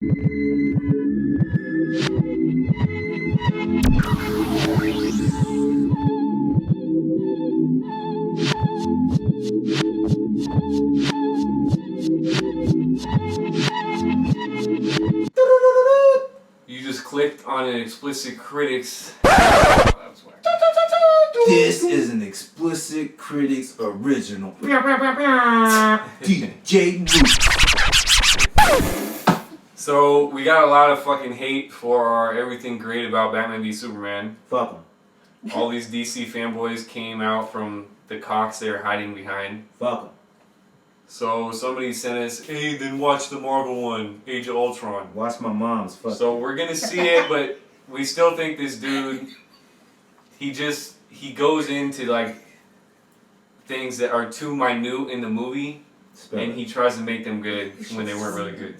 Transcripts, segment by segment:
You just clicked on an explicit critics. This is an Explicit Critics original. DJ Moose. So we got a lot of fucking hate for our everything great about Batman v Superman. Fuck them. All these DC fanboys came out from the cocks they were hiding behind. Fuck them. So somebody sent us, hey, then watch the Marvel one, Age of Ultron. Watch my mom's fuck. So we're gonna see it, but we still think this dude, he goes into like things that are too minute in the movie, and he tries to make them good when they weren't really good.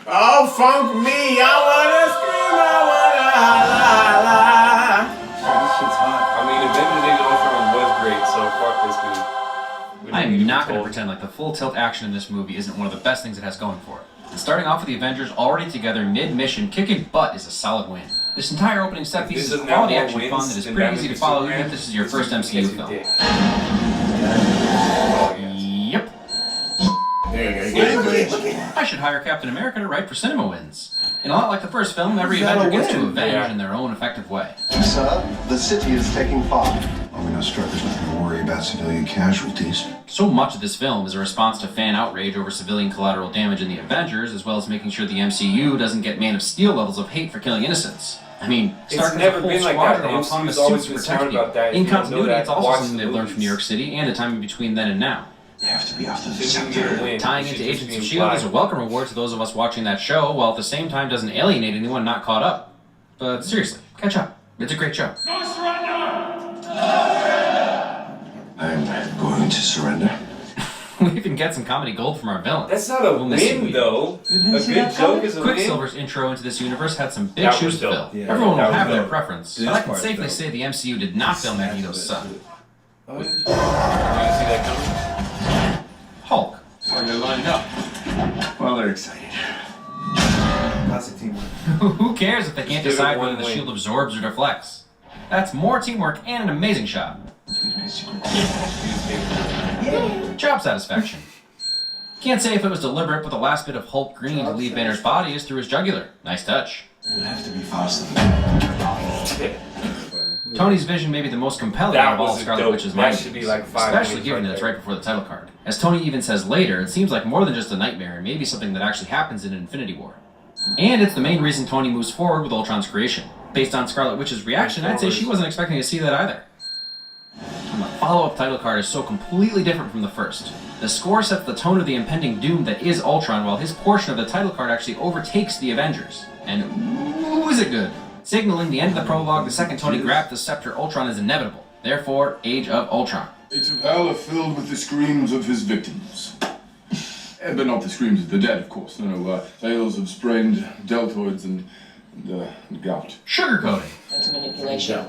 Oh, funk me, I wanna scream, I wanna holla. This shit's hot. I mean, Avengers Age of Ultron was great, so fuck this dude. I am not going to pretend like the full tilt action in this movie isn't one of the best things it has going for it. And starting off with the Avengers already together mid-mission, kicking butt is a solid win. This entire opening set piece is quality action fun that is pretty easy to follow even if this is your first MCU film. Yep. There you go. I should hire Captain America to write for cinema wins. And a lot like the first film, every Avenger gets to avenge in their own effective way. Sir, the city is taking fire. When we not struck, there's nothing to worry about civilian casualties. So much of this film is a response to fan outrage over civilian collateral damage in the Avengers, as well as making sure the MCU doesn't get Man of Steel levels of hate for killing innocents. I mean, Stark has a whole squadron of autonomous suits to protect people. In continuity, it's also something they've learned from New York City and the time in between then and now. You have to be off to the center. Tying into Agents of S.H.I.E.L.D. is a welcome reward to those of us watching that show, while at the same time doesn't alienate anyone not caught up. But seriously, catch up. It's a great show. I'm going to surrender. We even get some comedy gold from our villain. That's not a win, though. A good joke is a win. Quicksilver's intro into this universe had some big shoes to fill. Yeah, Everyone will that was have their dope. preference, but I can safely say the MCU did not fill Magneto's son. You want to see that coming? Hulk. Or they're lining up. Well, they're excited. Classic teamwork. Who cares if they can't Just give it decide one whether the win. shield absorbs or deflects? That's more teamwork and an amazing shot. Job satisfaction. Can't say if it was deliberate, but the last bit of Hulk green to leave Banner's body is through his jugular. Nice touch. You have to be faster than Tony's vision may be the most compelling That of all was a Scarlet dope. Witch's That mind should be games, like 5 especially minutes given right that it's there. right before the title card. As Tony even says later, it seems like more than just a nightmare and maybe something that actually happens in Infinity War. And it's the main reason Tony moves forward with Ultron's creation. Based on Scarlet Witch's reaction, I'd say she wasn't expecting to see that either. And the follow-up title card is so completely different from the first. The score sets the tone of the impending doom that is Ultron, while his portion of the title card actually overtakes the Avengers. And ooh, is it good! Signaling the end of the prologue, the second Tony grabbed the scepter, Ultron is inevitable. Therefore, Age of Ultron. Gates of hell are filled with the screams of his victims. But not the screams of the dead, of course. No, tales of sprained deltoids and gout. Sugarcoating. Into manipulation.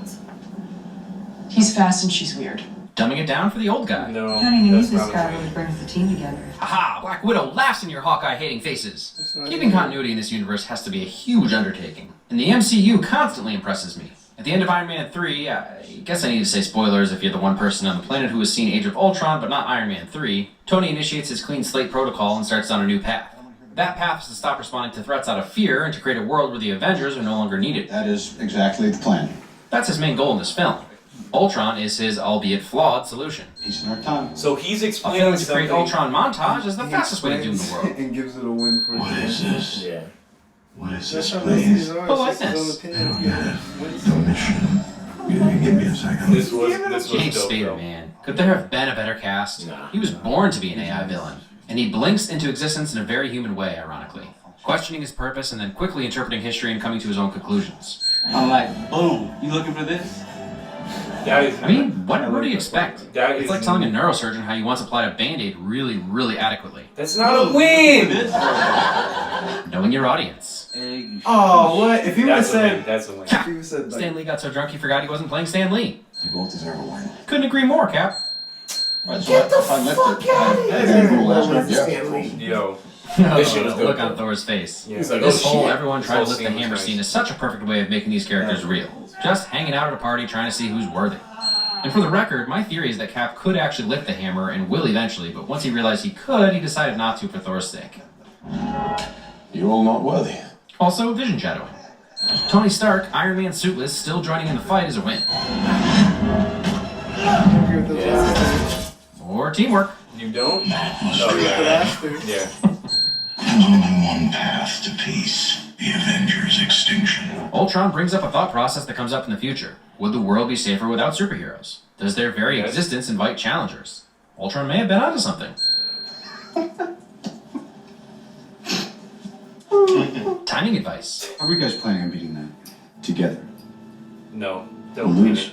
He's fast and she's weird. Dumbing it down for the old guy. No, Tony knew that's this not a guy win. really brings the team together. Aha! Black Widow laughs in your Hawkeye-hating faces. Keeping continuity in this universe has to be a huge undertaking. And the MCU constantly impresses me. At the end of Iron Man 3, I guess I need to say spoilers if you're the one person on the planet who has seen Age of Ultron but not Iron Man 3, Tony initiates his clean slate protocol and starts on a new path. That path is to stop responding to threats out of fear and to create a world where the Avengers are no longer needed. That is exactly the plan. That's his main goal in this film. Ultron is his, albeit flawed, solution. Peace in our time. So he's A explaining failing to something. create Ultron montage is the fastest way to doom the world. And gives it a win for What is this? Yeah. What is That's this how these place? are. Politeness. I don't get it. No mission. Give me a second. This was James dope, Spader, though. man. Could there have been a better cast? Nah. He was born to be an AI villain. And he blinks into existence in a very human way, ironically. Questioning his purpose and then quickly interpreting history and coming to his own conclusions. I'm like, boom, you looking for this? That is. I mean, what do you expect? That It's is- like telling a neurosurgeon how you once applied a Band-Aid really, really adequately. That's not a win. Knowing your audience. Oh, what? If he would have That's a win. said, That's a win. if he would have said, like, Stan Lee got so drunk he forgot he wasn't playing Stan Lee. You both deserve a win. Couldn't agree more, Cap. Get the fuck out of here! Yo, This shit was The look dope. on Thor's face. Yeah. He's like, This oh whole shit. everyone This trying to whole lift the scene was hammer nice. scene is such a perfect way of making these characters real. Just hanging out at a party trying to see who's worthy. And for the record, my theory is that Cap could actually lift the hammer and will eventually, but once he realized he could, he decided not to for Thor's sake. You're all not worthy. Also, vision shadowing. Tony Stark, Iron Man suitless, still joining in the fight is a win. More teamwork. You don't? Oh, Yeah. There's only one path to peace. The Avengers' extinction. Ultron brings up a thought process that comes up in the future. Would the world be safer without superheroes? Does their very Yes. existence invite challengers? Ultron may have been onto something. Timing advice. How are you guys planning on beating that? Together. No. We'll Don't win lose. it.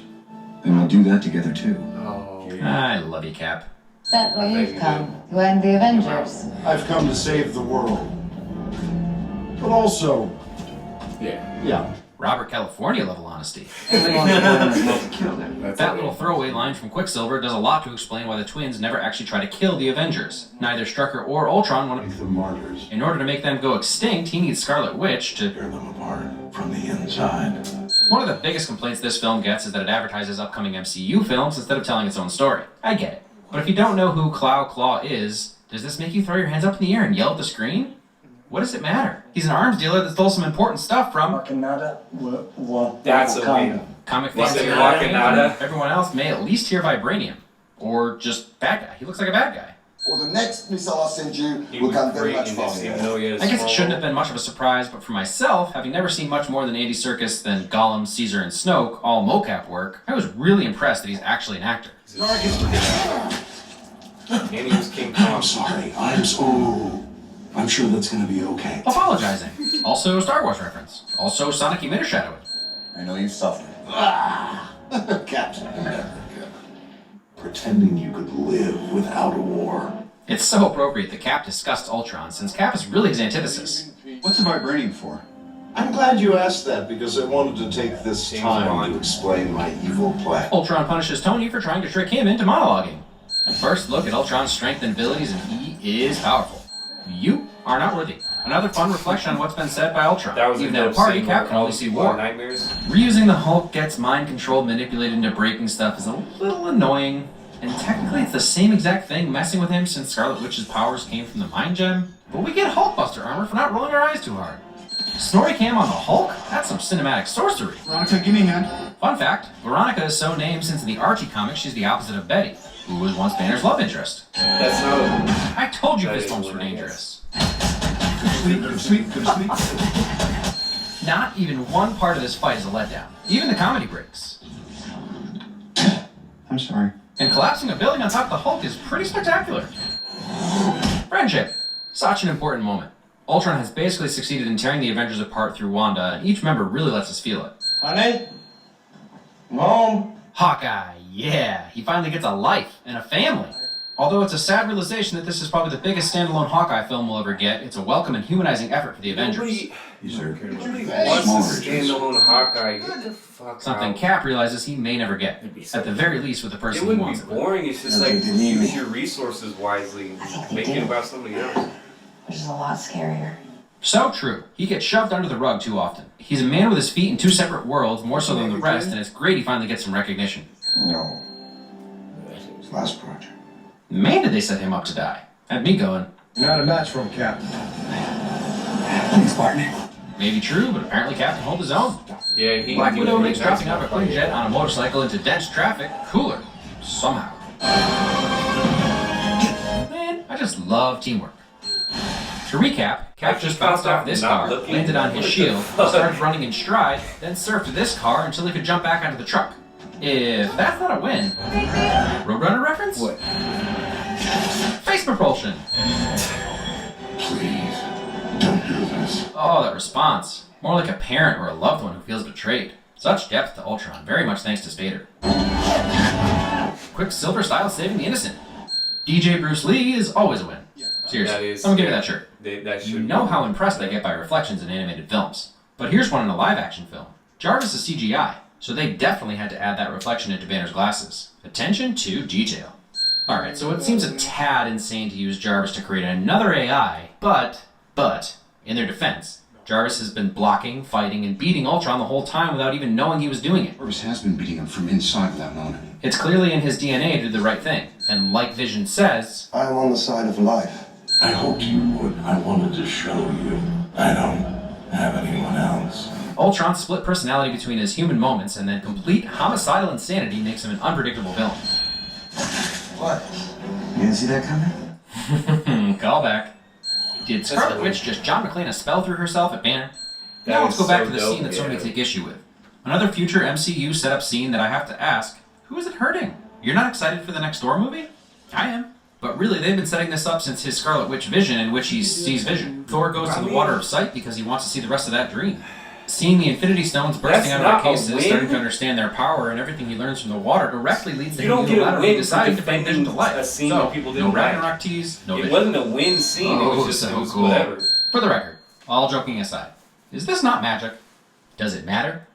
Then we'll do that together too. Oh. I love you, Cap. That way you've come to end the Avengers. I've come to save the world. But also, Yeah. Robert California level honesty. Everyone's plan is not to kill them. That's That okay. little throwaway line from Quicksilver does a lot to explain why the twins never actually try to kill the Avengers. Neither Strucker or Ultron want Make to... them martyrs. In order to make them go extinct, he needs Scarlet Witch to... Tear them apart from the inside. One of the biggest complaints this film gets is that it advertises upcoming MCU films instead of telling its own story. I get it. But if you don't know who Claw is, does this make you throw your hands up in the air and yell at the screen? What does it matter? He's an arms dealer that stole some important stuff from... That's a win. Comic They fans said hear Wakanda. Vibranium. Everyone else may at least hear Vibranium. Or just bad guy. He looks like a bad guy. Well, the next missile I send you He will was come very great much in this, faster. even though he had a I guess it small shouldn't have role. been much of a surprise, but for myself, having never seen much more than Andy Serkis than Gollum, Caesar, and Snoke, all mocap work, I was really impressed that he's actually an actor. And he was King I'm Kong. sorry. I'm sure that's gonna be okay. Apologizing. Also Star Wars reference. Also Sonic emitter shadowing. I know you've suffered. Captain America. Pretending you could live without a war. It's so appropriate that Cap discussed Ultron, since Cap is really his antithesis. what's the vibranium for? I'm glad you asked that because I wanted to take this James time Bond. to explain my evil plan. Ultron punishes Tony for trying to trick him into monologuing. A first look at Ultron's strength and abilities, and he is powerful. You are not worthy. Another fun reflection on what's been said by Ultron. That was Even a at a dope party, scene Cap where can only all see people war. are nightmares. Reusing the Hulk gets mind-controlled, manipulated into breaking stuff is a little annoying. And technically it's the same exact thing messing with him since Scarlet Witch's powers came from the Mind Gem. But we get Hulkbuster armor for not rolling our eyes too hard. Snorri Cam on the Hulk? That's some cinematic sorcery. Veronica, give me a hand. Fun fact, Veronica is so named since in the Archie comics she's the opposite of Betty, who was once Banner's love interest. That's not I told you That fist is bumps were what it dangerous. Good sleep. Not even one part of this fight is a letdown. Even the comedy breaks. I'm sorry. And collapsing a building on top of the Hulk is pretty spectacular. Friendship. Such an important moment. Ultron has basically succeeded in tearing the Avengers apart through Wanda, and each member really lets us feel it. Honey? Mom? Hawkeye, yeah, he finally gets a life and a family. Although it's a sad realization that this is probably the biggest standalone Hawkeye film we'll ever get, it's a welcome and humanizing effort for the Avengers. Nobody These are wants smaller to standalone Hawkeye. Get the fuck Something out. Cap realizes he may never get, at the very least with the It person he wouldn't wants be it with. boring. It's just like use your resources wisely. Make it about somebody else. Which is a lot scarier. So true. He gets shoved under the rug too often. He's a man with his feet in two separate worlds, more so than the rest, and it's great he finally gets some recognition. No. Last project. Man, did they set him up to die. Had me going. You're not a match for him, Cap. Thanks, partner. Maybe true, but apparently Cap can hold his own. Yeah, he Black he Widow was makes really dropping nice out of a about Quinjet on a motorcycle into dense traffic cooler. Somehow. Man, I just love teamwork. To recap, Cap just bounced off this car, landed on his shield, started running in stride, then surfed this car until he could jump back onto the truck. If that's not a win, Roadrunner reference? What? Face propulsion. Please, don't do this. Oh, that response. More like a parent or a loved one who feels betrayed. Such depth to Ultron, very much thanks to Spader. Quicksilver style saving the innocent. DJ Bruce Lee is always a win. Seriously, That is- someone give me that shirt. That You should know how impressed I get by reflections in animated films. But here's one in a live-action film. Jarvis is CGI, so they definitely had to add that reflection into Banner's glasses. Attention to detail. Alright, so it seems a tad insane to use Jarvis to create another AI But, in their defense, Jarvis has been blocking, fighting, and beating Ultron the whole time without even knowing he was doing it. Jarvis has been beating him from inside without knowing it. It's clearly in his DNA to do the right thing. And like Vision says, I am on the side of life. I hoped you would. I wanted to show you. I don't have anyone else. Ultron's split personality between his human moments and then complete homicidal insanity makes him an unpredictable villain. What? You didn't see that coming? Call back. Did Scarlet Witch just John McClane a spell through herself at Banner? Now let's go back to the scene that so many take issue with. Another future MCU setup scene that I have to ask, who is it hurting? You're not excited for the next Thor movie? I am. But really, they've been setting this up since his Scarlet Witch vision in which he sees Vision. Thor goes to the Water of Sight because he wants to see the rest of that dream. Seeing the Infinity Stones bursting out of their cases, starting to understand their power, and everything he learns from the water directly leads to him unilaterally deciding to bring Vision to life. No Ragnarok tease, no Vision. It wasn't a win scene, it was just so cool. whatever. For the record, all joking aside, is this not magic? Does it matter?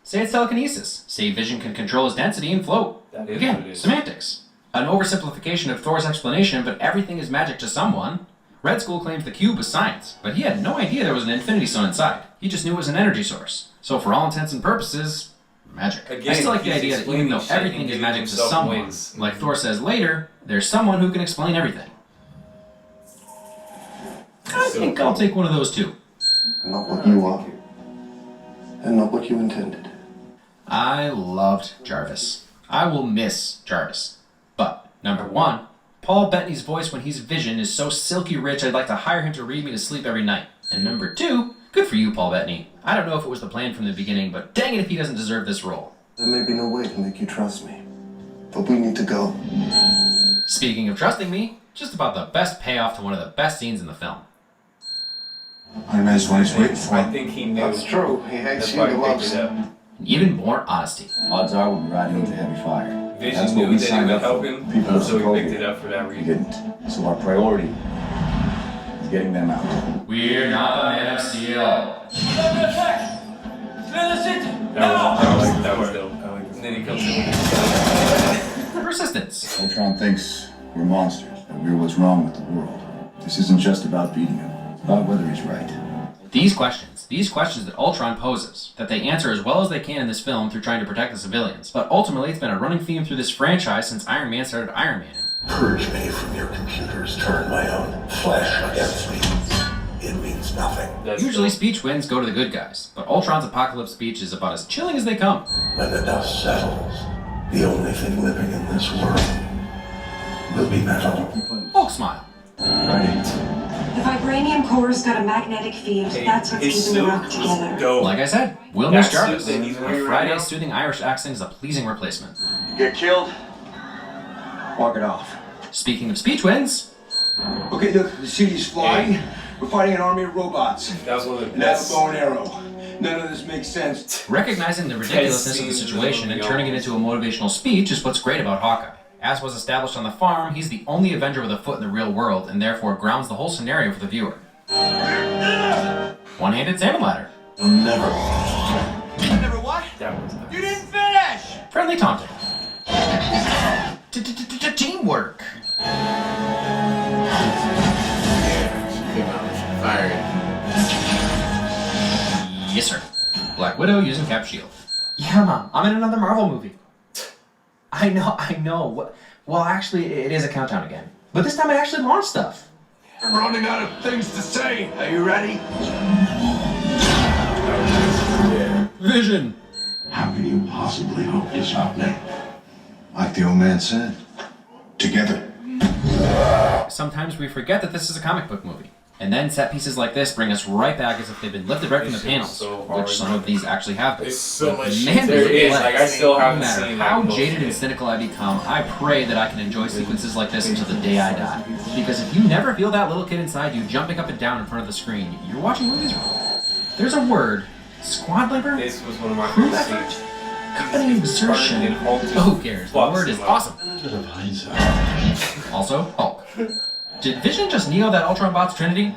Say it's telekinesis. Say Vision can control his density and float. That is Again, what it is. semantics. An oversimplification of Thor's explanation, but everything is magic to someone. Red Skull claims the cube was science, but he had no idea there was an Infinity Stone inside. He just knew it was an energy source. So for all intents and purposes, magic. Again, I still like the idea that even though everything is magic to someone, like Thor says later, there's someone who can explain everything. I think I'll take one of those too. Not what you are, and not what you intended. I loved Jarvis. I will miss Jarvis. But, number one, Paul Bettany's voice when he's Vision is so silky rich I'd like to hire him to read me to sleep every night. And number two, good for you, Paul Bettany. I don't know if it was the plan from the beginning, but dang it if he doesn't deserve this role. There may be no way to make you trust me, but we need to go. Speaking of trusting me, just about the best payoff to one of the best scenes in the film. Iron Man's what he's waiting for. I think he knew. That's true. He hates That's you why to he love picked it up. Even more honesty. Odds are we'll be riding into heavy fire. Vision That's what knew we that it signed would up help for. him, People so he told picked you. it up for that We reason. didn't. So our priority is getting them out. We're not the Man of Steel. That was dope. And then he comes in. Persistence. Ultron thinks we're monsters, that we're what's wrong with the world. This isn't just about beating him. It's about whether he's right. These questions that Ultron poses, that they answer as well as they can in this film through trying to protect the civilians. But ultimately, it's been a running theme through this franchise since Iron Man started Iron Man. Purge me from your computers. Turn my own flesh against me. It means nothing. Usually speech wins go to the good guys, but Ultron's apocalypse speech is about as chilling as they come. When the dust settles, the only thing living in this world will be metal. Hulk smile. The vibranium core's got a magnetic field. That's what's keeping the rock together. Dope. Like I said, we'll miss That Jarvis. suit that he's wearing But right now. Friday's soothing Irish accent is a pleasing replacement. Get killed? Walk it off. Speaking of speech wins, Okay, look, the city's flying. We're fighting an army of robots. That was one of the And I have a best. bow and arrow. None of this makes sense. recognizing the ridiculousness of the situation and turning it into a motivational speech is what's great about Hawkeye. As was established on the farm, he's the only Avenger with a foot in the real world, and therefore grounds the whole scenario for the viewer. One-handed salmon ladder. Never. Never what? That was You didn't finish! Friendly taunting. Teamwork. Yes, sir. Black Widow using Cap Shield. Yeah, Mom, I'm in another Marvel movie. I know. Well, actually, it is a countdown again. But this time I actually launched stuff. I'm running out of things to say. Are you ready? Vision. How can you possibly hope to stop me? Like the old man said, together. Sometimes we forget that this is a comic book movie. And then set pieces like this bring us right back as if they've been lifted right from the panels, which some of these actually have been. There's so much Man, there is. like, Like, I still haven't no matter seen how like, jaded and cynical I become, I pray that I can enjoy sequences like this until the day I die. Because if you never feel that little kid inside you jumping up and down in front of the screen, you're watching movies wrong. There's a word, squad labor, This was one of my crew favorite effort, scenes. company exertion. Who cares? The word is awesome. Also, Hulk. Did Vision just Neo that Ultron bot's Trinity?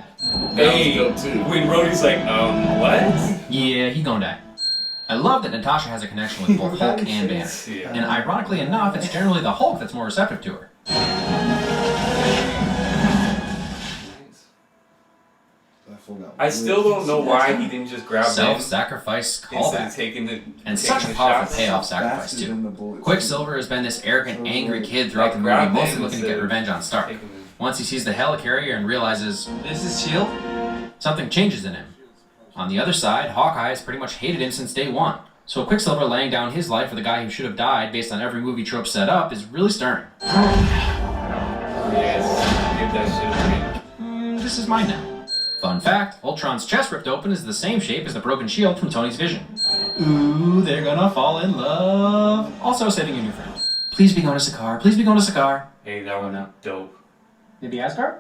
Hey, when Rhodey's like, what? Yeah, he gonna die. I love that Natasha has a connection with both Hulk and Banner. Yeah. And ironically enough, it's generally the Hulk that's more receptive to her. I still don't know why he didn't just grab them Self-sacrifice instead of callback. taking the And taking such a the powerful shots. payoff sacrifice, too. Quicksilver has been this arrogant, angry kid throughout the movie, grab mostly them looking to get instead of revenge on Stark. taking them. Once he sees the helicarrier and realizes This is S.H.I.E.L.D.? something changes in him. On the other side, Hawkeye has pretty much hated him since day one. So Quicksilver laying down his life for the guy who should have died based on every movie trope set up is really stirring. Yes, give that shit a win. This is mine now. Fun fact, Ultron's chest ripped open is the same shape as the broken shield from Tony's vision. Ooh, they're gonna fall in love. Also saving a new friend. Please be going to Sakaar. Please be going to Sakaar. Hey, that one dope. Maybe Asgard?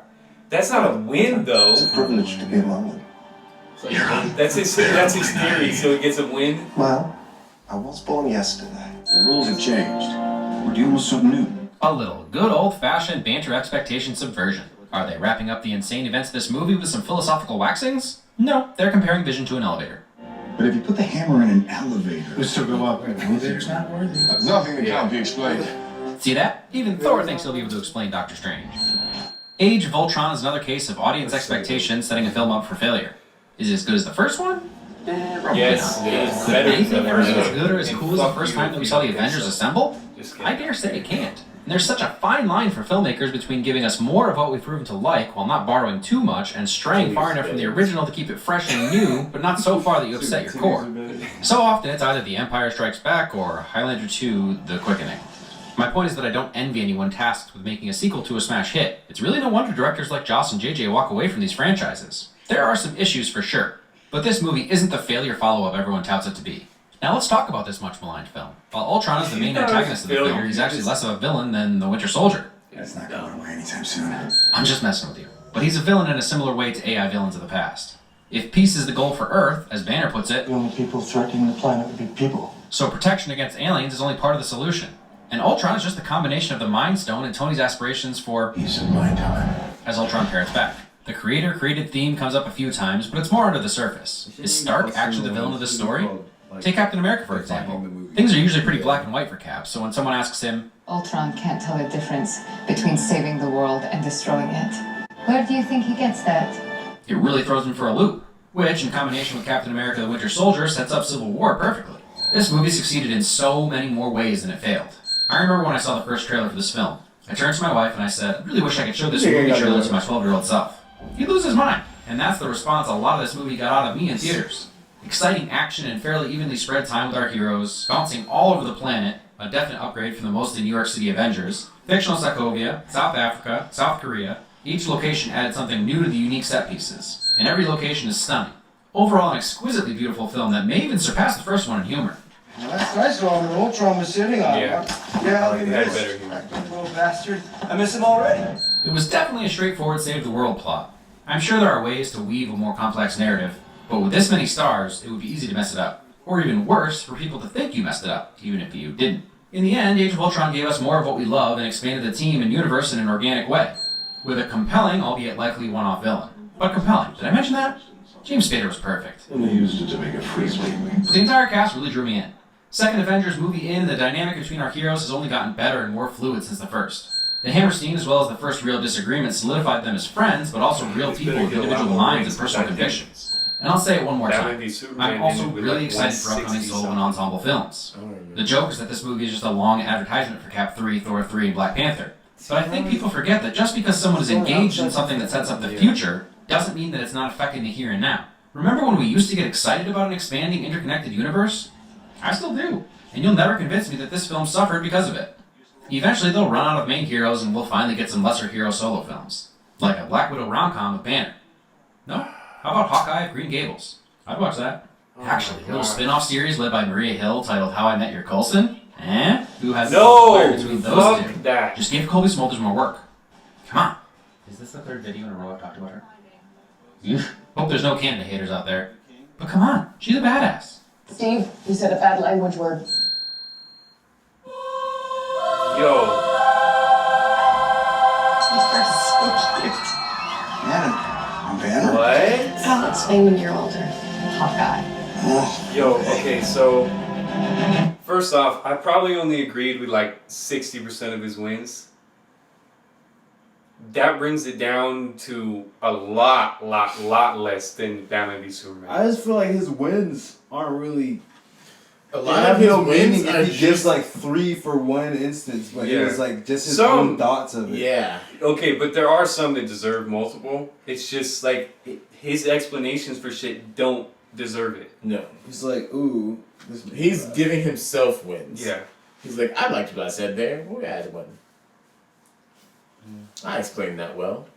That's not a win though. It's a privilege to be alone with. That's his theory, so he gets a win. Well, I was born yesterday. The rules have changed. We're dealing with something new. A little good old-fashioned banter expectation subversion. Are they wrapping up the insane events of this movie with some philosophical waxings? No, they're comparing Vision to an elevator. But if you put the hammer in an elevator, We still go up. Elevator's not worthy. Nothing that can't be explained. See that? Even Thor thinks he'll be able to explain Doctor Strange. Age of Ultron is another case of audience expectations setting a film up for failure. Is it as good as the first one? Probably Yes, not. it is Could better anything than ever the be as first good or as one. cool as the And first fuck time you that we if saw the you don't Avengers think so. assemble? Just kidding. I dare say it can't. And there's such a fine line for filmmakers between giving us more of what we've proven to like while not borrowing too much and straying far enough from the original to keep it fresh and new, but not so far that you upset your core. So often it's either The Empire Strikes Back or Highlander 2: The Quickening. My point is that I don't envy anyone tasked with making a sequel to a smash hit. It's really no wonder directors like Joss and JJ walk away from these franchises. There are some issues for sure, but this movie isn't the failure follow-up everyone touts it to be. Now let's talk about this much maligned film. While Ultron is the main antagonist of the figure, he's actually less of a villain than the Winter Soldier. that's not going away anytime soon. I'm just messing with you. But he's a villain in a similar way to AI villains of the past. If peace is the goal for Earth, as Banner puts it, The only people threatening the planet would be people. so protection against aliens is only part of the solution. And Ultron is just a combination of the Mind Stone and Tony's aspirations for Peace in my time. as Ultron parrots back. The creator-created theme comes up a few times, but it's more under the surface. Is Stark actually the villain of this story? Take Captain America, for example. Things are usually pretty black and white for Cap, so when someone asks him, Ultron can't tell the difference between saving the world and destroying it. Where do you think he gets that? it really throws him for a loop, which, in combination with Captain America the Winter Soldier, sets up Civil War perfectly. This movie succeeded in so many more ways than it failed. I remember when I saw the first trailer for this film. I turned to my wife and I said, I really wish I could show this movie trailer to my 12-year-old self. He'd lose his mind, and that's the response a lot of this movie got out of me in theaters. Exciting action and fairly evenly spread time with our heroes, bouncing all over the planet, a definite upgrade from the mostly New York City Avengers, fictional Sokovia, South Africa, South Korea. Each location added something new to the unique set pieces, and every location is stunning. Overall, an exquisitely beautiful film that may even surpass the first one in humor. Well, that's nice of him. Ultron was sitting on Yeah. Yeah, He had better humor. Little bastard. I miss him already. It was definitely a straightforward save the world plot. I'm sure there are ways to weave a more complex narrative, but with this many stars, it would be easy to mess it up. Or even worse, for people to think you messed it up, even if you didn't. In the end, Age of Ultron gave us more of what we love and expanded the team and universe in an organic way. With a compelling, albeit likely one-off villain. But compelling, did I mention that? James Spader was perfect. And they used it to make a free movie. But the entire cast really drew me in. Second Avengers movie in, the dynamic between our heroes has only gotten better and more fluid since the first. The Hammerstein, as well as the first real disagreement, solidified them as friends, but also real people with individual minds and personal convictions. And I'll say it one more That time. might be Superman I'm also ended with, really like, excited for upcoming 160 solo and something. ensemble films. I don't remember. The joke is that this movie is just a long advertisement for Cap 3, Thor 3, and Black Panther. But I think people forget that just because someone is engaged in something that sets up the future, doesn't mean that it's not affecting the here and now. Remember when we used to get excited about an expanding, interconnected universe? I still do. And you'll never convince me that this film suffered because of it. Eventually they'll run out of main heroes and we'll finally get some lesser hero solo films. Like a Black Widow rom-com with Banner. No? How about Hawkeye of Green Gables? I'd watch that. Actually, a little spin-off series led by Maria Hill titled How I Met Your Coulson? Who has No! the fire between those Fuck two? that. Just give Colby Smulders more work. Come on. Is this the third video in a row I've talked about her? Hope there's no Canada haters out there. But come on, she's a badass. Steve, you said a bad language word. Yo. Banner? What? I'll explain when you're older. Hawkeye. Yo, okay, so first off, I probably only agreed with like 60% of his wins. that brings it down to a lot less than Batman v Superman. I just feel like his wins aren't really. A lot of his wins meaning if he gives like 3 for one instance, but it was like just his own thoughts of it. Yeah. Okay, but there are some that deserve multiple. It's just like his explanations for shit don't deserve it. No. He's like, ooh. He's giving himself wins. Yeah. He's like, I liked what I said there. We'll add one. I explained that well.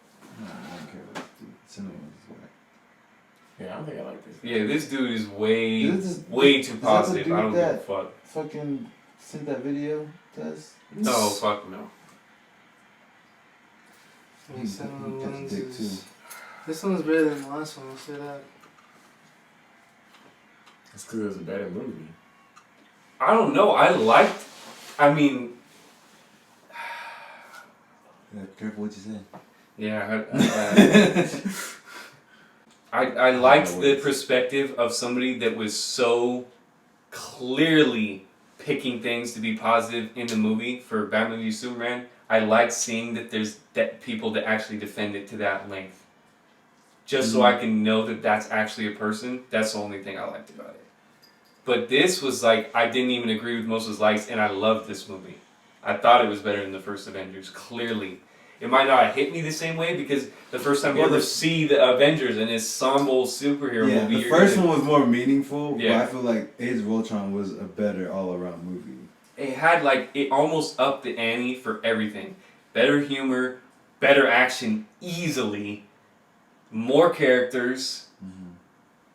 No, I don't care about this dude. Cinnamon is whack. Yeah, I don't think I like this. Yeah, this dude is way too positive. I don't give a fuck. Fucking sent that video to us? No, fuck no. This one's better than the last one, I'll say that. That's because it was a better movie. I don't know. I mean... Yeah, careful what you say. Yeah, I liked the perspective of somebody that was so clearly picking things to be positive in the movie for Batman v Superman. I like seeing that there's people that actually defend it to that length. Just so I can know that that's actually a person. That's the only thing I liked about it. But this was like, I didn't even agree with most of his likes, and I loved this movie. I thought it was better than the first Avengers, clearly. It might not have hit me the same way because the first time you ever see the Avengers and ensemble superhero movie. The first one was more meaningful, Yeah. but I feel like Age of Ultron was a better all-around movie. It had it almost upped the ante for everything. Better humor, better action easily, more characters.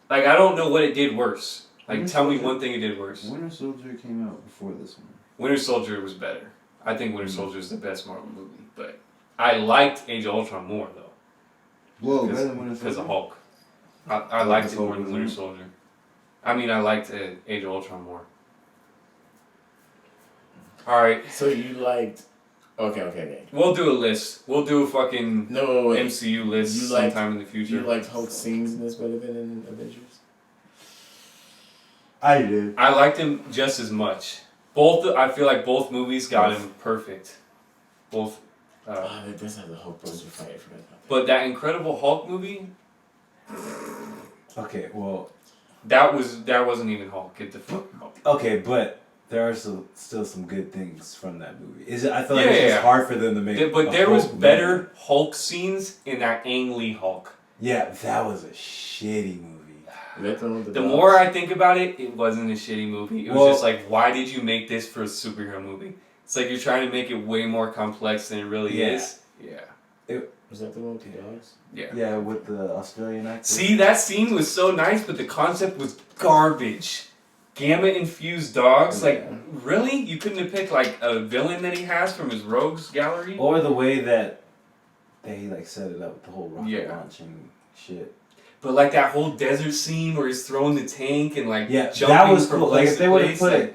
I don't know what it did worse. Tell me one thing it did worse. Winter Soldier came out before this one. Winter Soldier was better. I think Winter Soldier is the best Marvel movie, but I liked Age of Ultron more though. Whoa, better than Winter Soldier? Because of Hulk. I liked it more than Winter Soldier. I mean, I liked Age of Ultron more. Alright. So you liked... Okay. We'll do a list. We'll do a fucking MCU list sometime in the future. You liked Hulk scenes in this better than in Avengers? I did. I liked him just as much. I feel like both movies got him perfect. Both. It does have the Hulk poster fight. I forgot about that. But that Incredible Hulk movie. Okay, well. That wasn't even Hulk. Get the fuck out. Okay, but there are still some good things from that movie. I feel like it's just hard for them to make. But there was better Hulk scenes in that Ang Lee Hulk. Yeah, that was a shitty movie. The more I think about it, it wasn't a shitty movie. It was just like, why did you make this for a superhero movie? It's like you're trying to make it way more complex than it really is. Yeah. Was that the one with the dogs? Yeah. Yeah, with the Australian actor. See, that scene was so nice, but the concept was garbage. Gamma-infused dogs? Really? You couldn't have picked, a villain that he has from his rogues gallery? Or the way that they, set it up with the whole rocket launching shit. But, that whole desert scene where he's throwing the tank and, jumping that was from cool. place If they to would have place,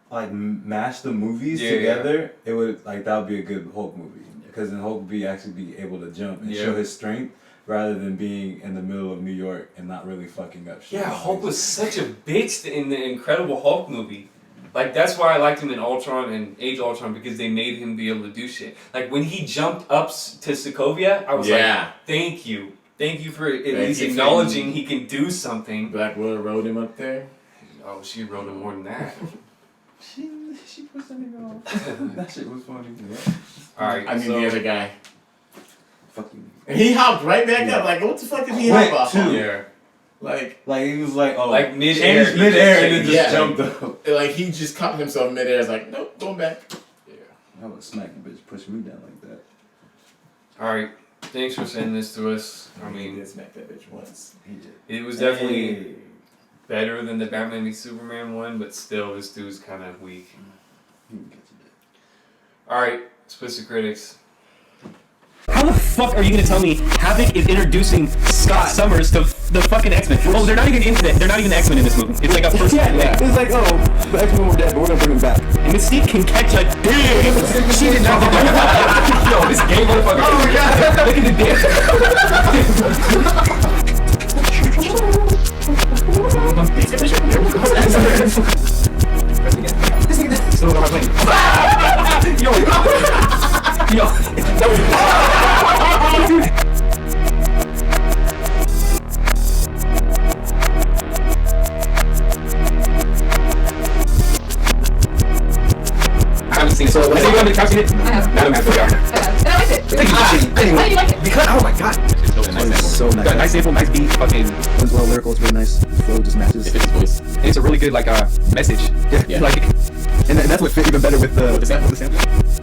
put mash the movies together, it would, that would be a good Hulk movie. Because then Hulk would actually be able to jump and show his strength, rather than being in the middle of New York and not really fucking up shit. Yeah, Hulk was such a bitch in the Incredible Hulk movie. That's why I liked him in Ultron and Age of Ultron, because they made him be able to do shit. When he jumped up to Sokovia, I was like, thank you. Thank you for at least acknowledging he can do something. Black Widow rode him up there? Oh, she rode him more than that. She pushed that nigga off. That shit was funny. Alright, I mean the other guy. Fucking. And he hopped right back up. What the fuck did he hop off on? Yeah. He was mid-air. Changed mid-air and then just jumped up. He just caught himself mid-air. It's like, nope, going back. Yeah. I would smack the bitch, push me down like that. Alright. Thanks for sending this to us. He did smack that bitch once. He did. It was definitely better than the Batman v Superman one, but still, this dude's kind of weak. Alright, Explicit Critics. How the fuck are you gonna tell me Havoc is introducing Scott Summers to the fucking X-Men? Oh, they're not even they're not even the X-Men in this movie. It's like a first thing. It's like, the X-Men were dead, but we're gonna bring them back. And Mystique can catch a dick. She did not. Yo, this gay motherfucker. Oh my god. Look at the dick. Yo, that was haven't seen it. So, has anyone seen it? I have. Madam has. And I liked it. Why do you like it? Because, oh my god. It's so nice. Got a nice sample, nice beat, fucking. It's well lyrical, it's really nice. The flow just matches. It fits his voice. And it's a really good, like, message. Yeah. Like, and that's what fit even better with the sample.